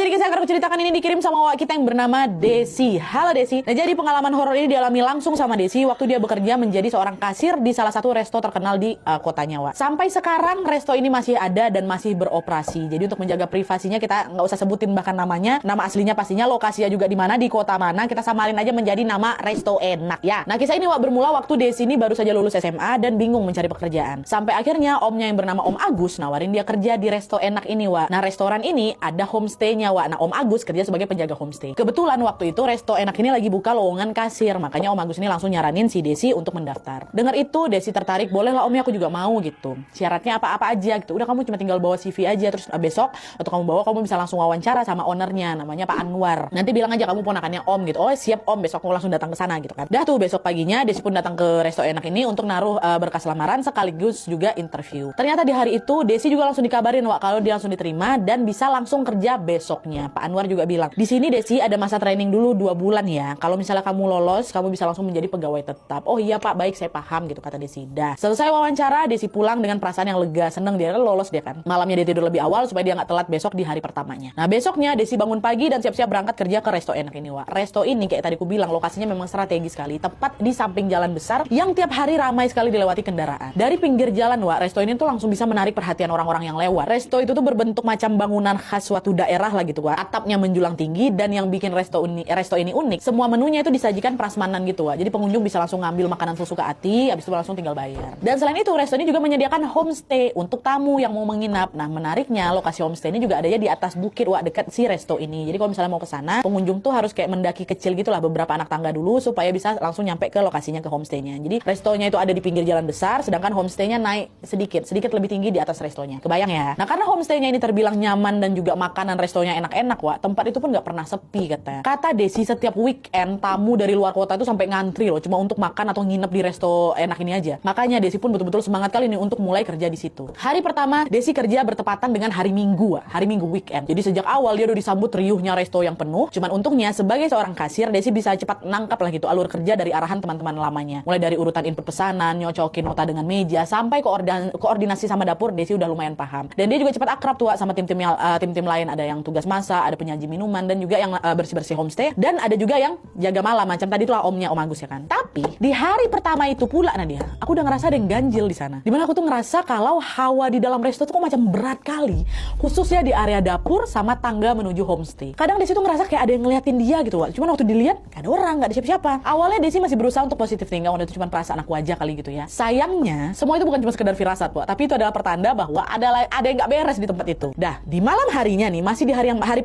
jadi kisah yang akan aku ceritakan ini dikirim sama wak kita yang bernama Desi. Halo Desi. Nah, jadi pengalaman horor ini dialami langsung sama Desi waktu dia bekerja menjadi seorang kasir di salah satu resto terkenal di kotanya, Wak. Sampai sekarang resto ini masih ada dan masih beroperasi. Jadi untuk menjaga privasinya kita nggak usah sebutin bahkan namanya, nama aslinya pastinya, lokasinya juga di mana, di kota mana, kita samarin aja menjadi nama Resto Enak ya. Nah, kisah ini Wak bermula waktu Desi ini baru saja lulus SMA dan bingung mencari pekerjaan. Sampai akhirnya omnya yang bernama Om Agus nawarin dia kerja di Resto Enak ini, Wak. Nah, restoran ini ada homestay-nya, Wak. Nah, Om Agus kerja sebagai penjaga homestay. Kebetulan waktu itu Resto Enak ini lagi buka lowongan kasir, makanya Om Agus ini langsung nyaranin si Desi untuk mendaftar. Dengar itu Desi tertarik, boleh lah Om, ya aku juga mau gitu. Syaratnya apa-apa aja gitu. Udah, kamu cuma tinggal bawa CV aja, terus besok atau kamu bawa, kamu bisa langsung wawancara sama ownernya, namanya Pak Anwar. Nanti bilang aja kamu ponakannya Om gitu. Oh siap Om, besok aku langsung datang ke sana gitu kan. Dah tuh besok paginya Desi pun datang ke Resto Enak ini untuk naruh berkas lamaran sekaligus juga interview. Ternyata di hari itu Desi juga langsung dikabarin, Wak, kalau dia langsung diterima dan bisa langsung kerja besoknya. Pak Anwar juga bilang, di sini Desi ada masa training dulu 2 bulan ya. Kalau misalnya kamu lolos, kamu bisa langsung menjadi pegawai tetap. Oh iya Pak, baik, saya paham gitu kata Desi. Dah selesai wawancara, Desi pulang dengan perasaan yang lega, seneng dia kan lolos dia kan. Malamnya dia tidur lebih awal supaya dia nggak telat besok di hari pertamanya. Nah, besoknya Desi bangun pagi dan siap-siap berangkat kerja ke Resto Enak ini, Wak. Resto ini kayak tadi aku bilang lokasinya memang strategis sekali, tepat di samping jalan besar yang tiap hari ramai sekali dilewati kendaraan. Dari pinggir jalan, Wak, resto ini tuh langsung bisa menarik perhatian orang-orang yang lewat. Resto itu tuh berbentuk macam bangunan khas suatu daerah lah gitu, Wak. Atapnya menjulang tinggi dan yang bikin resto ini unik, semua menunya itu disajikan prasmanan gitu, Wak. Jadi pengunjung bisa langsung ngambil makanan sesuka hati, habis itu langsung tinggal bayar. Dan selain itu, resto ini juga menyediakan homestay untuk tamu yang mau menginap. Nah, menariknya lokasi homestay ini juga adanya di atas bukit, Wak, dekat si resto ini. Jadi kalau misalnya mau ke sana, pengunjung tuh harus kayak mendaki kecil gitulah, beberapa anak tangga dulu supaya bisa langsung nyampe ke lokasinya, ke homestaynya. Jadi restonya itu ada di pinggir jalan besar, sedangkan homestaynya naik sedikit lebih tinggi di atas restonya. Kebayang ya? Nah, karena homestaynya ini terbilang nyaman dan juga makanan restonya enak-enak, Wak, tempat itu pun nggak pernah sepi katanya. Kata Desi, setiap weekend tamu dari luar kota itu sampai ngantri loh, cuma untuk makan atau nginep di Resto Enak ini aja. Makanya Desi pun betul-betul semangat kali ini untuk mulai kerja di situ. Hari pertama Desi kerja bertepatan dengan hari Minggu, Wak. Hari Minggu weekend. Jadi sejak awal dia udah disambut riuhnya resto yang penuh. Cuman untungnya sebagai seorang kasir, Desi bisa cepat nangkap lah gitu alur kerja dari arahan teman-teman lamanya. Mulai dari urutan input pesanan, nyocokin nota dengan meja, sampai koordinasi sama dapur, Desi udah lumayan paham. Dan dia juga cepat akrab tuh, Wak, sama tim-tim lain. Ada yang tugas masak, ada penyaji minuman, dan juga yang bersih-bersih homestay, dan ada juga yang jaga malam macam tadi itulah omnya Om Agus ya kan. Tapi di hari pertama itu pula Nadia, aku udah ngerasa ada yang ganjil di sana. Dimana aku tuh ngerasa kalau hawa di dalam resto tuh kok macam berat kali, khususnya di area dapur sama tangga menuju homestay. Kadang Desi tuh ngerasa kayak ada yang ngeliatin dia gitu, Wak. Cuman waktu dilihat gak ada orang, gak ada siapa-siapa. Awalnya Desi masih berusaha untuk positif thinking, itu cuma perasaan aku aja kali gitu ya. Sayangnya semua itu bukan cuma sekedar firasat, Wak, tapi itu adalah pertanda bahwa ada yang gak beres di tempat itu. Dah di malam harinya nih, masih di hari